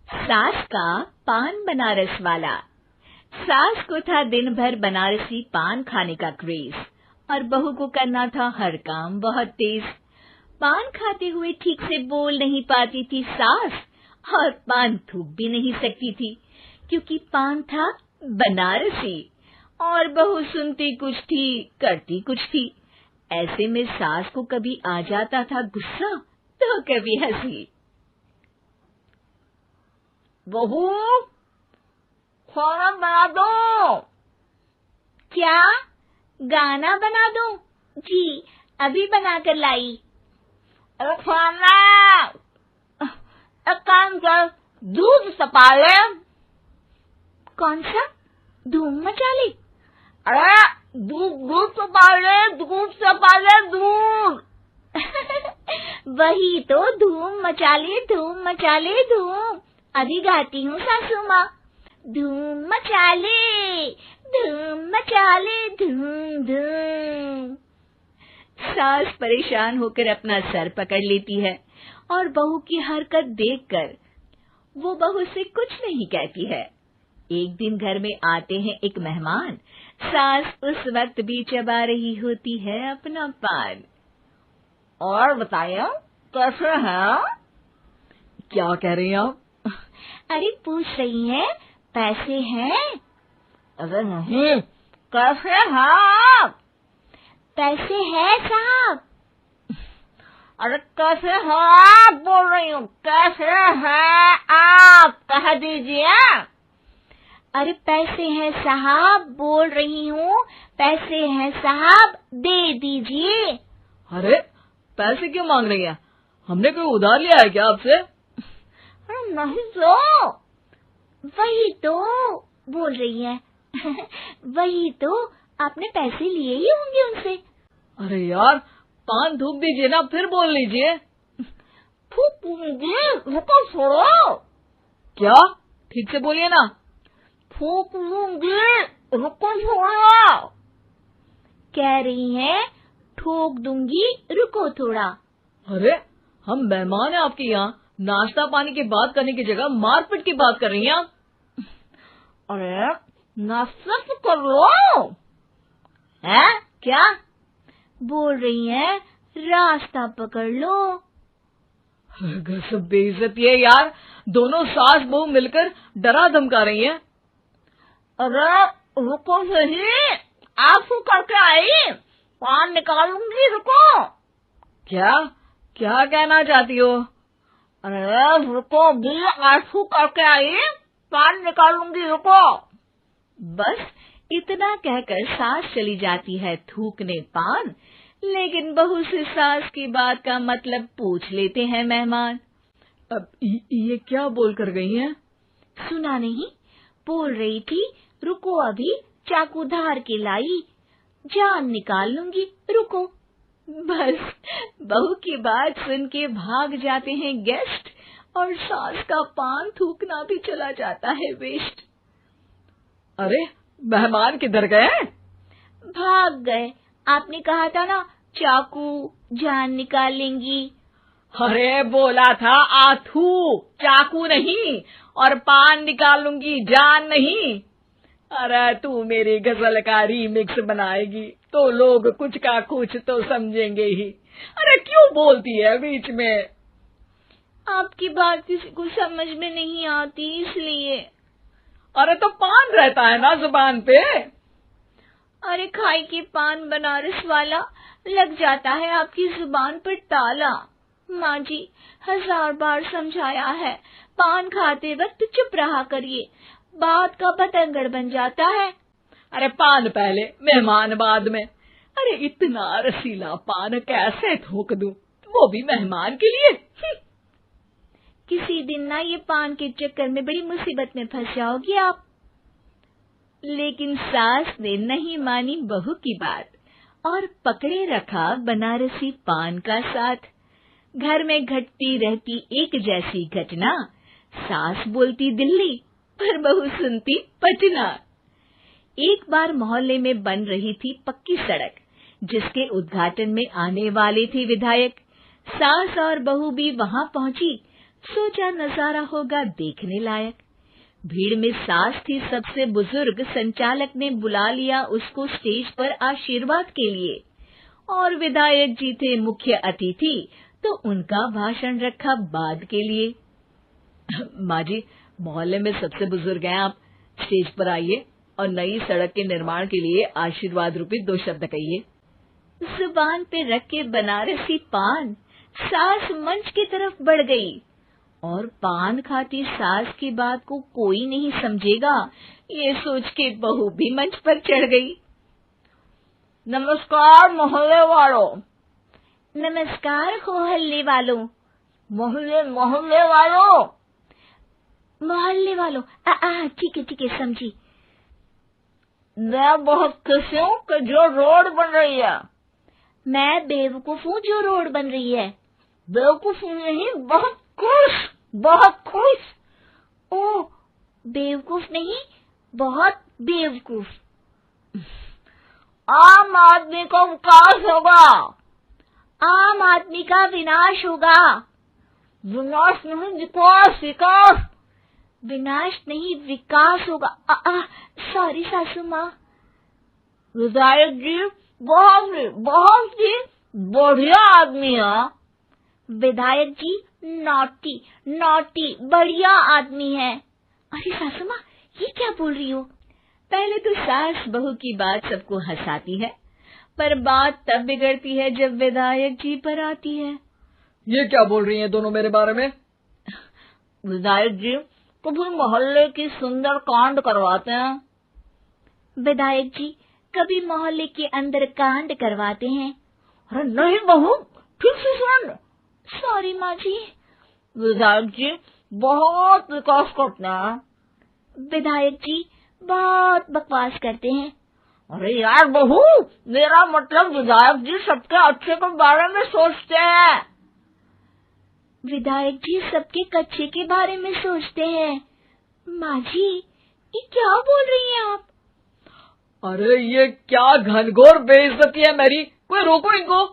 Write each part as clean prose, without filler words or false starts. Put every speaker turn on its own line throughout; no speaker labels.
सास का पान बनारस वाला। सास को था दिन भर बनारसी पान खाने का क्रेज और बहू को करना था हर काम बहुत तेज। पान खाते हुए ठीक से बोल नहीं पाती थी सास और पान थूक भी नहीं सकती थी क्योंकि पान था बनारसी और बहू सुनती कुछ थी करती कुछ थी। ऐसे में सास को कभी आ जाता था गुस्सा तो कभी हंसी।
बहू, खाना बना दो।
क्या? गाना बना दो? जी, अभी बनाकर लाई।
अरे खाना, एक काम कर, दूध सपा ले।
कौन सा? धूम मचा ले?
अरे दूध सपा ले, दूध सपा ले, दूध।
वही तो, धूम मचा ले, धूम मचा ले, धूम। अभी गाती हूँ सासू माँ। धूम मचा ले, धूम मचा ले, धूम धूम। सास परेशान होकर अपना सर पकड़ लेती है और बहू की हरकत देखकर वो बहू से कुछ नहीं कहती है। एक दिन घर में आते हैं एक मेहमान। सास उस वक्त भी चबा रही होती है अपना पान।
और बताइए, कैसे हैं?
क्या कह रही हैं आप? अरे पूछ रही हैं, पैसे हैं?
अरे नहीं, कैसे हैं आप?
पैसे हैं साहब।
अरे कैसे हैं आप बोल रही हूँ, कैसे हैं आप कह दीजिए।
अरे पैसे हैं साहब बोल रही हूँ, पैसे हैं साहब दे दीजिए।
अरे पैसे क्यों मांग रही हैं? हमने कोई उधार लिया है क्या आपसे? अरे नहीं तो।
वही तो बोल रही है। वही तो, आपने पैसे लिए ही होंगे उनसे।
अरे यार, पान थूक दीजिए ना, फिर बोल लीजिए। थूकूंगी, रुको छोड़ो। क्या? ठीक से बोलिए ना। थूक लूंगी, रुको छोड़ो।
कह रही हैं ठोक दूंगी, रुको थोड़ा।
अरे हम मेहमान हैं आपके यहाँ, नाश्ता पानी की बात करने की जगह मारपीट की बात कर रही हैं आप। अरे नाश्ता तो कर लो। है क्या?
बोल रही हैं रास्ता पकड़ लो।
सब बेइज्जती है यार, दोनों सास बहू मिलकर डरा धमका रही हैं। अरे रुको सही, आंसू करके आई, पान निकालूंगी, रुको। क्या क्या कहना चाहती हो? अरे रुको भी, आंसू करके आई, पान निकालूंगी, रुको।
बस इतना कहकर सास चली जाती है थूकने पान, लेकिन बहू से सास की बात का मतलब पूछ लेते हैं मेहमान।
अब ये क्या बोल कर गई हैं?
सुना नहीं? बोल रही थी रुको अभी, चाकू धार के लाई, जान निकाल लूंगी, रुको। बस बहू की बात सुन के भाग जाते हैं गेस्ट और सास का पान थूकना भी चला जाता है वेस्ट।
अरे मेहमान किधर गए?
भाग गए। आपने कहा था ना चाकू जान निकाल लेंगी।
अरे बोला था आथू, चाकू नहीं, और पान निकाल लूंगी, जान नहीं। अरे तू मेरी गजल का रीमिक्स बनाएगी तो लोग कुछ का कुछ तो समझेंगे ही। अरे क्यों बोलती है बीच में?
आपकी बात किसी को समझ में नहीं आती इसलिए।
अरे तो पान रहता है ना जुबान पे।
अरे खाई के पान बनारस वाला, लग जाता है आपकी जुबान पर ताला। माँ जी 1000 बार समझाया है, पान खाते वक्त चुप रहा करिए, बात का बतंगड़ बन जाता है।
अरे पान पहले, मेहमान बाद में। अरे इतना रसीला पान कैसे थूक दूं, वो भी मेहमान के लिए।
किसी दिन ना ये पान के चक्कर में बड़ी मुसीबत में फंस जाओगी आप। लेकिन सास ने नहीं मानी बहू की बात और पकड़े रखा बनारसी पान का साथ। घर में घटती रहती एक जैसी घटना, सास बोलती दिल्ली पर बहू सुनती पटना। एक बार मोहल्ले में बन रही थी पक्की सड़क, जिसके उद्घाटन में आने वाले थे विधायक। सास और बहू भी वहां पहुंची। सोचा नजारा होगा देखने लायक। भीड़ में सास थी सबसे बुजुर्ग। संचालक ने बुला लिया उसको स्टेज पर आशीर्वाद के लिए, और विधायक जी थे मुख्य अतिथि, तो उनका भाषण रखा बाद के लिए। माँ जी, मोहल्ले में सबसे बुजुर्ग हैं आप, स्टेज पर आइए और नई सड़क के निर्माण के लिए आशीर्वाद रूपी 2 शब्द कहिए। जुबान पे रख के बनारसी पान सास मंच की तरफ बढ़ गई, और पान खाती सास की बात को कोई नहीं समझेगा, ये सोच के बहू भी मंच पर चढ़ गई।
नमस्कार मोहल्ले वालों।
नमस्कार मोहल्ले वालों।
मोहल्ले वालों।
मोहल्ले वालों, ठीक है समझी।
मैं बहुत खुश हूँ कि जो रोड बन रही है।
मैं बेवकूफ हूँ जो रोड बन रही है।
बेवकूफ नहीं, बहुत खुश।
ओह, बेवकूफ नहीं, बहुत बेवकूफ।
आम आदमी का विकास होगा।
आम आदमी का विनाश होगा।
विनाश नहीं, विकास।
विनाश नहीं, विकास होगा। सॉरी सासू माँ।
विधायक जी बहुत ही बढ़िया आदमी है।
विधायक जी नॉटी बढ़िया आदमी है। अरे सासू माँ, ये क्या बोल रही हो? पहले तो सास बहू की बात सबको हंसाती है, पर बात तब बिगड़ती है जब विधायक जी पर आती है।
ये क्या बोल रही हैं दोनों मेरे बारे में? विधायक जी कभी मोहल्ले की सुंदर कांड करवाते हैं।
विधायक जी कभी मोहल्ले के अंदर कांड करवाते हैं।
अरे नहीं बहू, ठीक से सुन।
सॉरी माँ जी।
विधायक जी बहुत विकास करते हैं।
विधायक जी बहुत बकवास करते हैं।
अरे यार बहू, मेरा मतलब विधायक जी सबके अच्छे के बारे में सोचते हैं।
विधायक जी सबके कच्चे के बारे में सोचते हैं। माँ जी, ये क्या बोल रही हैं आप?
अरे ये क्या घनघोर बेइज्जती है मेरी, कोई रोको इनको।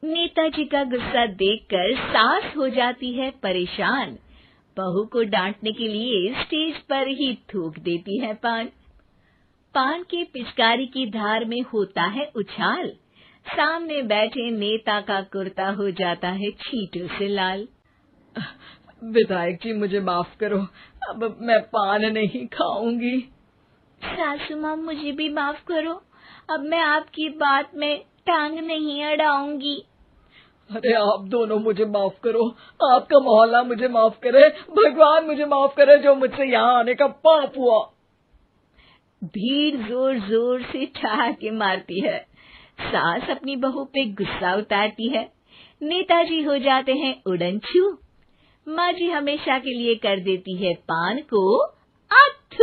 नेताजी का गुस्सा देखकर सास हो जाती है परेशान। बहू को डांटने के लिए स्टेज पर ही थूक देती है पान के पिचकारी की धार में होता है उछाल। सामने बैठे नेता का कुर्ता हो जाता है छींटों से लाल।
विधायक जी मुझे माफ करो, अब मैं पान नहीं खाऊंगी।
सासू माँ मुझे भी माफ करो, अब मैं आपकी बात में टांग नहीं अड़ाऊंगी।
अरे आप दोनों मुझे माफ करो, आपका मोहल्ला मुझे माफ करे, भगवान मुझे माफ करे जो मुझसे यहाँ आने का पाप हुआ।
भीड़ जोर जोर से ठहाके मारती है। सास अपनी बहू पे गुस्सा उतारती है। नेताजी हो जाते हैं उड़नछू। माँ जी हमेशा के लिए कर देती है पान को अथ।